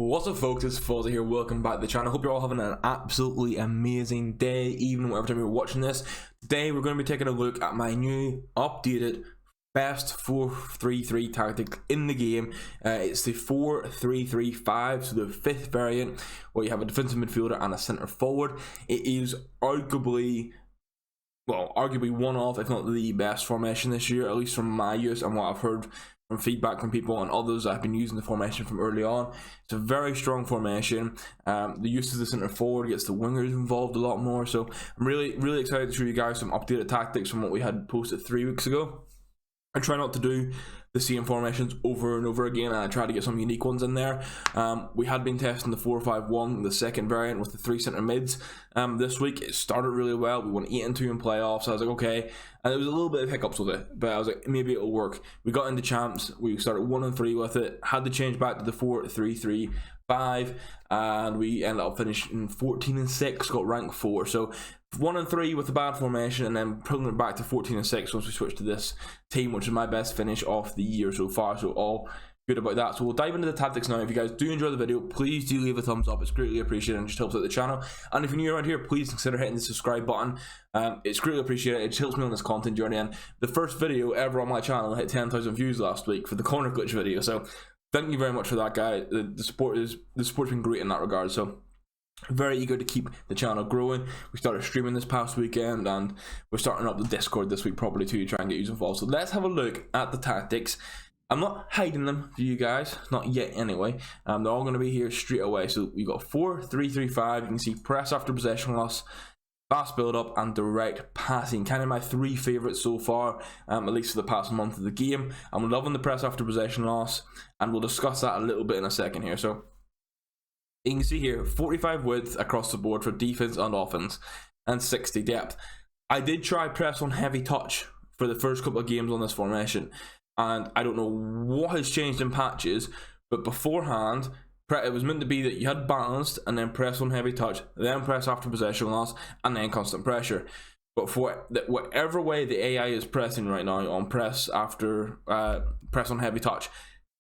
What's up, folks? It's Fozzy here. Welcome back to the channel. Hope you're all having an absolutely amazing day, even whatever time you're watching this. Today, we're going to be taking a look at my new updated best 4-3-3 tactic in the game. It's the 4-3-3-5, so the fifth variant, where you have a defensive midfielder and a centre forward. It is arguably one of, if not the best formation this year, at least from my use and what I've heard from feedback from people and others that have been using the formation from early on. It's a very strong formation. The use of the centre forward gets the wingers involved a lot more, so I'm really excited to show you guys some updated tactics from what we had posted 3 weeks ago. I try not to do the same formations over and over again, and I try to get some unique ones in there. We had been testing the 4-5-1, the second variant with the 3 centre mids. This week it started really well. We went 8-2 in playoffs, so I was like, okay. And there was a little bit of hiccups with it, but I was like, maybe it'll work. We got into champs, we started 1-3 with it, had to change back to the 4-3-3-5, and we ended up finishing 14-6, got rank 4. So 1-3 with the bad formation, and then pulling it back to 14-6 once we switched to this team, which is my best finish of the year so far. So all good about that. So we'll dive into the tactics now. If you guys do enjoy the video, please do leave a thumbs up. It's greatly appreciated and just helps out the channel. And if you're new around here, please consider hitting the subscribe button. It's greatly appreciated. It just helps me on this content journey. And the first video ever on my channel hit 10,000 views last week for the corner glitch video. So thank you very much for that, guy. The support's been great in that regard. So very eager to keep the channel growing. We started streaming this past weekend, and we're starting up the Discord this week probably too, to try and get you involved. So let's have a look at the tactics. I'm not hiding them for you guys, not yet anyway. They're all going to be here straight away. So we got 4-3-3-5. You can see press after possession loss, fast build up, and direct passing. Kind of my 3 favorites so far, at least for the past month of the game. I'm loving the press after possession loss, and we'll discuss that a little bit in a second here. So you can see here 45 width across the board for defense and offense, and 60 depth. I did try press on heavy touch for the first couple of games on this formation, and I don't know what has changed in patches, but beforehand it was meant to be that you had balanced and then press on heavy touch, then press after possession loss, and then constant pressure. But for whatever way the AI is pressing right now on press after press on heavy touch,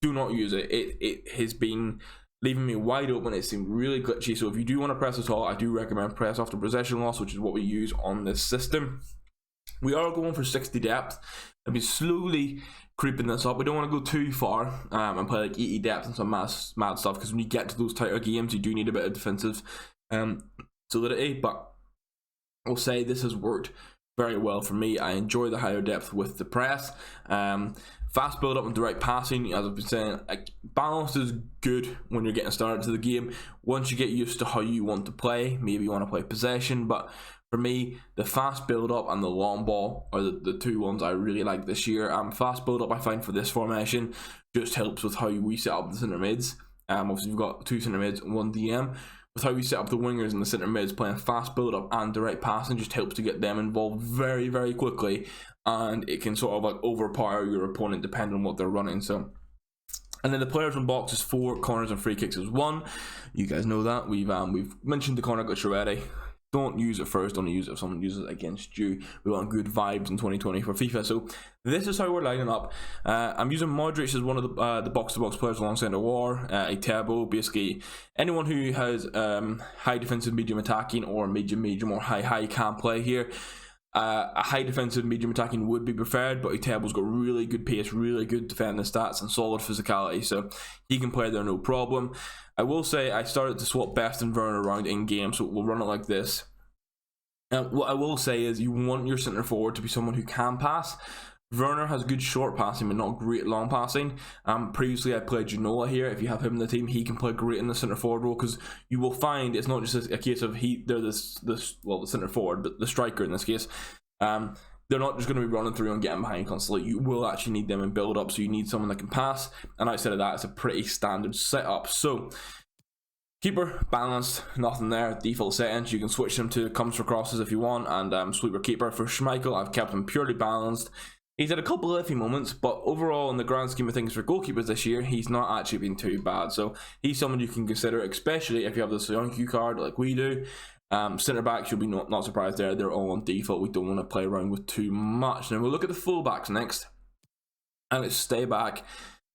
do not use it. It has been leaving me wide open. It seemed really glitchy. So if you do want to press at all, I do recommend press after possession loss, which is what we use on this system. We are going for 60 depth. I've been slowly creeping this up. We don't want to go too far and play like 80 depth and some mad stuff, because when you get to those tighter games, you do need a bit of defensive solidity. But I'll say this has worked very well for me. I enjoy the higher depth with the press. Fast build up and direct passing, as I've been saying, balance is good when you're getting started to the game. Once you get used to how you want to play, maybe you want to play possession, but for me, the fast build up and the long ball are the 2 ones I really like this year. Fast build up, I find, for this formation just helps with how we set up the centre mids. Obviously we've got 2 centre mids and 1 DM. With how we set up the wingers and the centre mids, playing fast build up and direct passing just helps to get them involved very quickly, and it can sort of like overpower your opponent depending on what they're running. So, and then the players in box is 4, corners and free kicks is 1. You guys know that. We've mentioned the corner glitch already. Don't use it first, only use it if someone uses it against you. We want good vibes in 2020 for FIFA. So this is how we're lining up. I'm using Modric as one of the box-to-box players alongside a War, a Tabo, basically anyone who has high defensive, medium attacking, or medium or high can play here. A high defensive, medium attacking would be preferred, but Itabo's got really good pace, really good defending stats, and solid physicality, so he can play there no problem. I will say I started to swap Best and Werner around in game, so we'll run it like this. What I will say is you want your centre forward to be someone who can pass. Werner has good short passing, but not great long passing. Previously I played Genoa here. If you have him in the team, he can play great in the centre forward role, because you will find it's not just a case of they're the centre forward, but the striker in this case. They're not just going to be running through and getting behind constantly. You will actually need them in build up, so you need someone that can pass, and outside of that, it's a pretty standard setup. So keeper, balanced, nothing there. Default settings, you can switch them to comes for crosses if you want, and sweeper keeper. For Schmeichel, I've kept him purely balanced. He's had a couple of iffy moments, but overall, in the grand scheme of things for goalkeepers this year, he's not actually been too bad. So he's someone you can consider, especially if you have the Soyuncu card like we do. Centre backs, you'll be not surprised there. They're all on default. We don't want to play around with too much. Now we'll look at the full backs next. And it's stay back.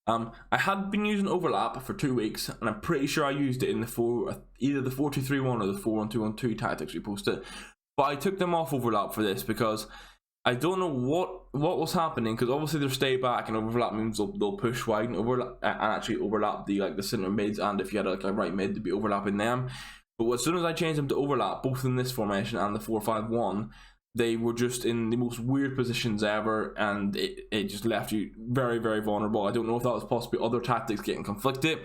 I had been using overlap for 2 weeks, and I'm pretty sure I used it in the either the 4-2-3-1 or the 4-1-2-1-2 tactics we posted. But I took them off overlap for this because I don't know what was happening, because obviously they're stay back and overlap means they'll push wide and actually overlap the center mids, and if you had a right mid to be overlapping them. But as soon as I changed them to overlap, both in this formation and the 4-5-1, they were just in the most weird positions ever, and it just left you very, very vulnerable. I don't know if that was possibly other tactics getting conflicted,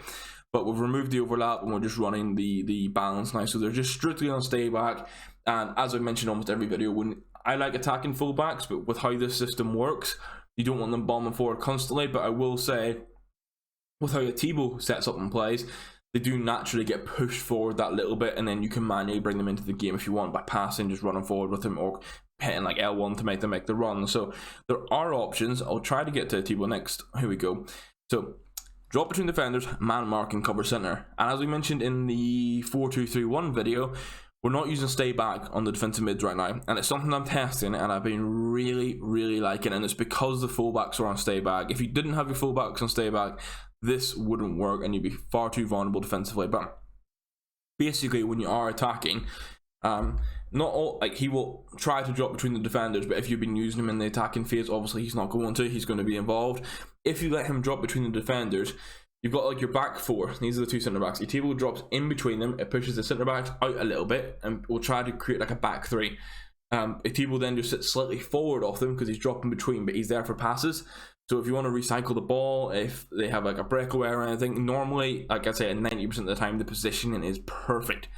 but we've removed the overlap and we're just running the balance now. So they're just strictly on stay back. And as I mentioned almost every video, when I like attacking fullbacks, but with how this system works, you don't want them bombing forward constantly. But I will say, with how Thibaut sets up and plays, they do naturally get pushed forward that little bit, and then you can manually bring them into the game if you want by passing, just running forward with them, or hitting like L1 to make them make the run. So there are options. I'll try to get to Thibaut next. Here we go. So drop between defenders, man mark, and cover center. And as we mentioned in the 4-2-3-1 video, we're not using stay back on the defensive mids right now, and it's something I'm testing and I've been really, really liking, and it's because the fullbacks are on stay back. If you didn't have your fullbacks on stay back, this wouldn't work and you'd be far too vulnerable defensively. But basically, when you are attacking, not all, like, he will try to drop between the defenders, but if you've been using him in the attacking phase, obviously he's not going to. He's going to be involved. If you let him drop between the defenders, you've got like your back four. These are the two centre backs. Your table drops in between them. It pushes the centre backs out a little bit, and will try to create like a back three. Table then just sits slightly forward off them because he's dropping between, but he's there for passes. So if you want to recycle the ball, if they have like a breakaway or anything, normally, like I say, 90% of the time, the positioning is perfect.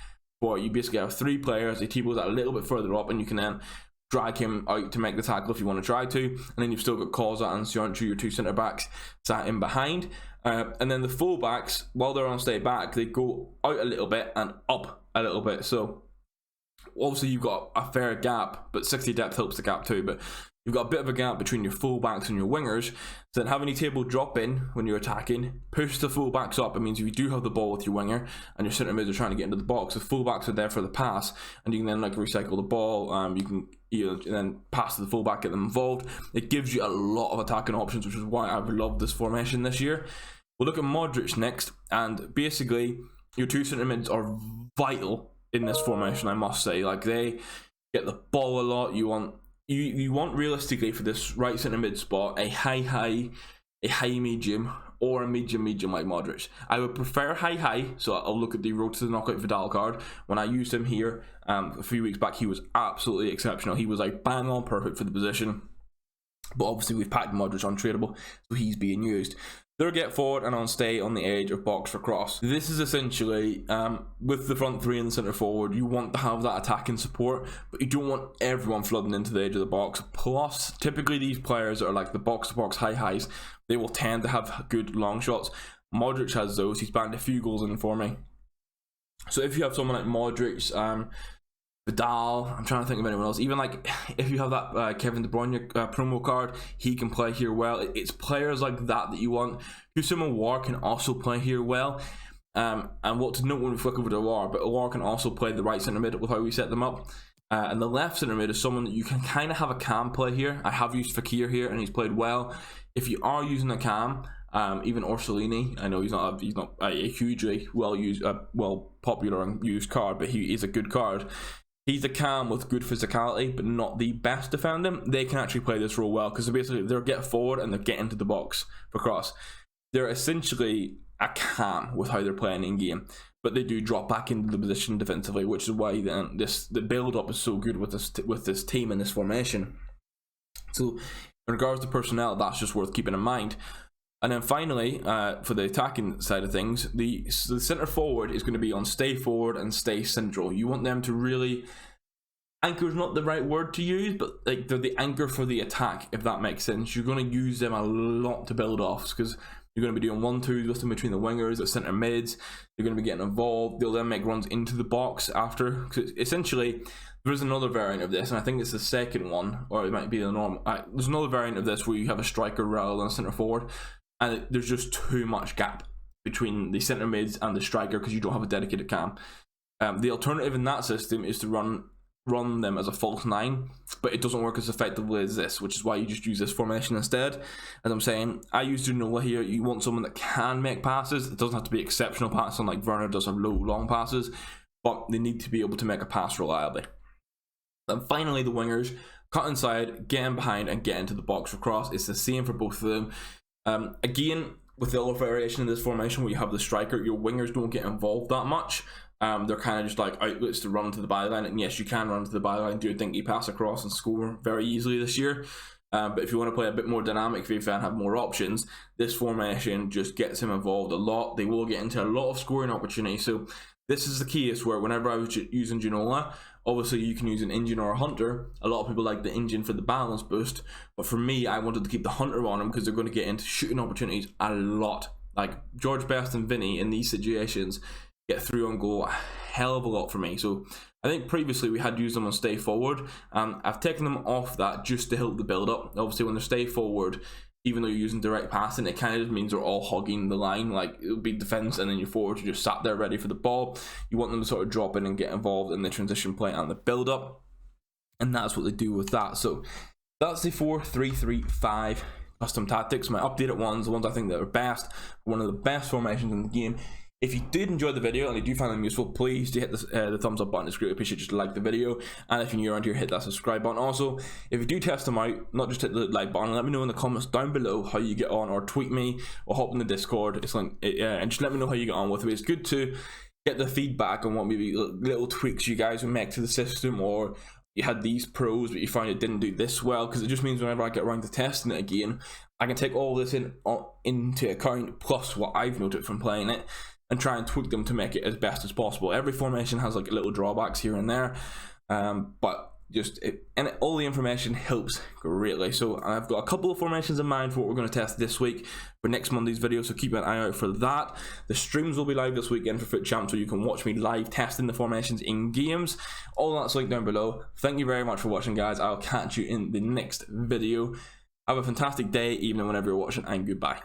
But you basically have three players. Table's a little bit further up, and you can then drag him out to make the tackle if you want to try to. And then you've still got Koza and Sionchu, your two centre backs, sat in behind. And then the full backs, while they're on stay back, they go out a little bit and up a little bit. So obviously you've got a fair gap, but 60 depth helps the gap too. But you've got a bit of a gap between your full backs and your wingers. So then having your table drop in when you're attacking, push the full backs up. It means if you do have the ball with your winger and your centre mids are trying to get into the box, the full backs are there for the pass, and you can then like recycle the ball. You can then pass to the full back, get them involved. It gives you a lot of attacking options, which is why I've loved this formation this year. We'll look at Modric next, and basically your two centre mids are vital in this formation, I must say. Like, they get the ball a lot. You want realistically for this right centre mid spot a high, a high medium, or a medium like Modric. I would prefer high, so I'll look at the Road to the Knockout Vidal card. When I used him here a few weeks back, he was absolutely exceptional. He was like bang on perfect for the position. But obviously we've packed Modric untradeable, so he's being used. They'll get forward and on stay on the edge of box for cross. This is essentially, with the front three and the centre forward, you want to have that attacking support, but you don't want everyone flooding into the edge of the box. Plus, typically these players that are like the box-to-box highs, they will tend to have good long shots. Modric has those. He's banged a few goals in for me. So if you have someone like Modric, Vidal, I'm trying to think of anyone else. Even like if you have that Kevin De Bruyne promo card, he can play here well. It's players like that you want. Hussein Aouar can also play here well. And what to note when we flick over to Aouar, but Aouar can also play the right centre mid with how we set them up. And the left centre mid is someone that you can kind of have a cam play here. I have used Fekir here, and he's played well. If you are using a cam, even Orsolini, I know he's not a hugely well popular and used card, but he is a good card. He's a cam with good physicality, but not the best defending. They can actually play this role well, because basically they'll get forward and they'll get into the box for cross. They're essentially a cam with how they're playing in game, but they do drop back into the position defensively, which is why then the build up is so good with this team and this formation. So in regards to personnel, that's just worth keeping in mind. And then finally, for the attacking side of things, the centre forward is going to be on stay forward and stay central. You want them to really... Anchor is not the right word to use, but like they're the anchor for the attack, if that makes sense. You're going to use them a lot to build off, because you're going to be doing 1-2 with them between the wingers, the centre mids. You're going to be getting involved. They'll then make runs into the box after. Because essentially, there is another variant of this, and I think it's the second one, or it might be the normal. There's another variant of this where you have a striker rather than a centre forward. And there's just too much gap between the centre mids and the striker because you don't have a dedicated cam. The alternative in that system is to run run them as a false 9, but it doesn't work as effectively as this, which is why you just use this formation instead. As I'm saying, I use Ginola here. You want someone that can make passes. It doesn't have to be exceptional passing like Werner does, have low long passes, but they need to be able to make a pass reliably. And finally, the wingers, cut inside, get in behind, and get into the box for cross. It's the same for both of them. Again, with the other variation in this formation where you have the striker, your wingers don't get involved that much. They're kind of just like outlets to run to the byline, and yes, you can run to the byline, do a dinky pass across and score very easily this year. But if you want to play a bit more dynamic FIFA and have more options, this formation just gets him involved a lot. They will get into a lot of scoring opportunities. So this is the case where whenever I was using Ginola, obviously you can use an engine or a hunter. A lot of people like the engine for the balance boost, but for me, I wanted to keep the hunter on him because they're going to get into shooting opportunities a lot. Like George Best and Vinny in these situations get through on goal a hell of a lot for me. So I think previously we had used them on stay forward. I've taken them off that just to help the build up. Obviously when they stay forward, even though you're using direct passing, it kind of means they're all hogging the line. Like it'll be defense and then your forwards are just sat there ready for the ball. You want them to sort of drop in and get involved in the transition play and the build up, and that's what they do with that. So that's the 4-3-3-5 custom tactics. My updated ones, the ones I think that are best, one of the best formations in the game. If you did enjoy the video and you do find them useful, please do hit the thumbs up button. It's greatly appreciated. Just like the video, and if you're new around here, hit that subscribe button. Also, if you do test them out, not just hit the like button, let me know in the comments down below how you get on, or tweet me, or hop in the Discord. It's like, and just let me know how you get on with it. It's good to get the feedback on what maybe little tweaks you guys would make to the system, or you had these pros but you found it didn't do this well, because it just means whenever I get around to testing it again, I can take all this into account plus what I've noted from playing it, and try and tweak them to make it as best as possible. Every formation has like little drawbacks here and there, but all the information helps greatly. So I've got a couple of formations in mind for what we're going to test this week for next Monday's video, so keep an eye out for that. The streams will be live this weekend for Foot Champ, so you can watch me live testing the formations in games. All that's linked down below. Thank you very much for watching, guys. I'll catch you in the next video. Have a fantastic day, evening, whenever you're watching, and goodbye.